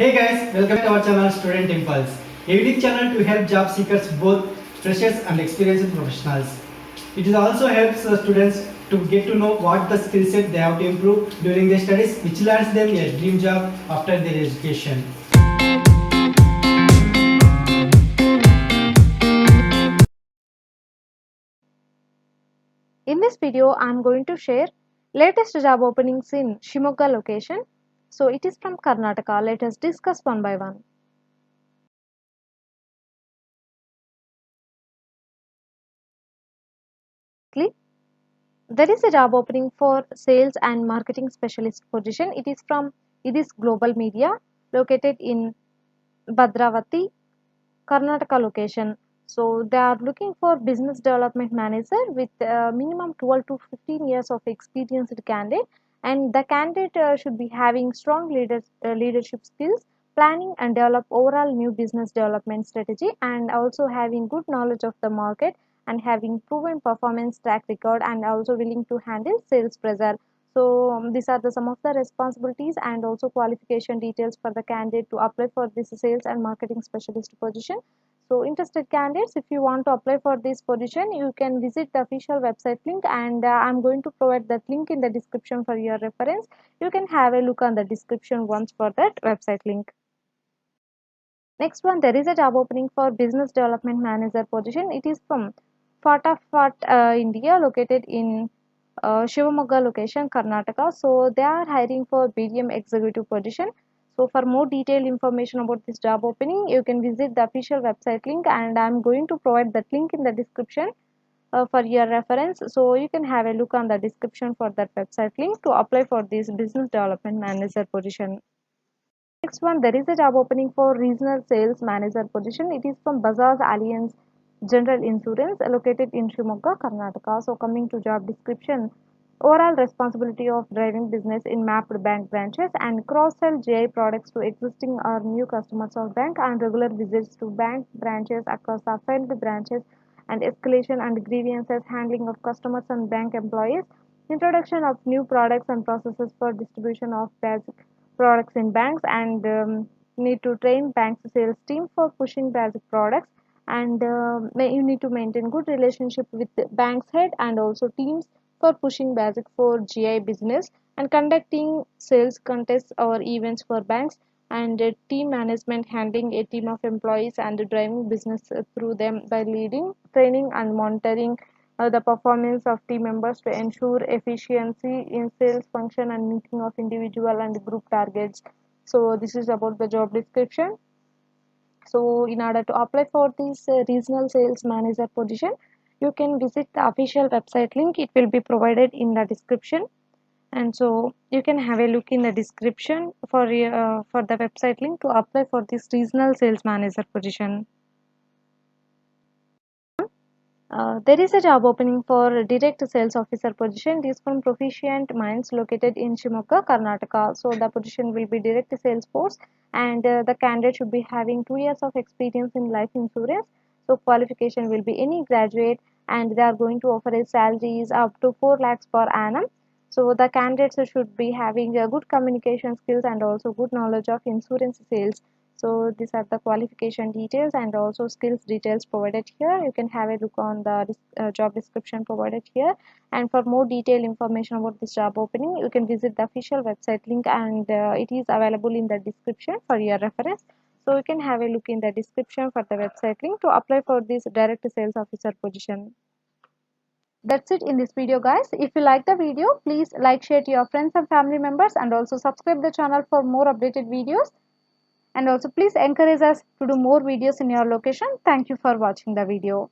Hey guys, welcome to our channel Student Impulse, a unique channel to help job seekers, both freshers and experienced professionals. It also helps students to get to know what the skill set they have to improve during their studies, which lands them a dream job after their education. In this video, I am going to share latest job openings in Shimoga location. So it is from Karnataka. Let us discuss one by one. There is a job opening for sales and marketing specialist position. It is from Idis Global Media, located in Bhadravati, Karnataka location. So they are looking for business development manager with minimum 12 to 15 years of experienced candidate, and the candidate should be having strong leadership skills, planning and develop overall new business development strategy, and also having good knowledge of the market and having proven performance track record, and also willing to handle sales pressure. So these are some of the responsibilities and also qualification details for the candidate to apply for this sales and marketing specialist position. So interested candidates, if you want to apply for this position, you can visit the official website link, and I'm going to provide that link in the description for your reference. You can have a look on the description once for that website link. Next one, there is a job opening for business development manager position. It is from Fatafat, India, located in Shivamogga location, Karnataka. So they are hiring for BDM executive position. So for more detailed information about this job opening, you can visit the official website link, and I'm going to provide that link in the description for your reference. So you can have a look on the description for that website link to apply for this business development manager position. Next one, there is a job opening for regional sales manager position. It is from Bajaj Allianz General Insurance, located in Shimoga, Karnataka. So coming to job description, overall responsibility of driving business in mapped bank branches and cross-sell GI products to existing or new customers of bank, and regular visits to bank branches across assigned branches, and escalation and grievances handling of customers and bank employees, introduction of new products and processes for distribution of basic products in banks, and need to train banks sales team for pushing basic products, and you need to maintain good relationship with the bank's head and also teams for pushing basic for GI business, and conducting sales contests or events for banks, and team management handling a team of employees and driving business through them by leading, training and monitoring the performance of team members to ensure efficiency in sales function and meeting of individual and group targets. So this is about the job description. So in order to apply for this regional sales manager position, you can visit the official website link. It will be provided in the description, and so you can have a look in the description for the website link to apply for this regional sales manager position. There is a job opening for direct sales officer position. It is from Proficient Minds, located in Shimoga, Karnataka. So the position will be direct sales force, and the candidate should be having 2 years of experience in life insurance. So qualification will be any graduate, and they are going to offer a salaries up to 4 lakhs per annum. So the candidates should be having good communication skills and also good knowledge of insurance sales. So these are the qualification details and also skills details provided here. You can have a look on the job description provided here, and for more detailed information about this job opening, you can visit the official website link, and it is available in the description for your reference. So you can have a look in the description for the website link to apply for this direct sales officer position. That's it in this video, guys. If you like the video, please like, share to your friends and family members, and also subscribe the channel for more updated videos, and also please encourage us to do more videos in your location. Thank you for watching the video.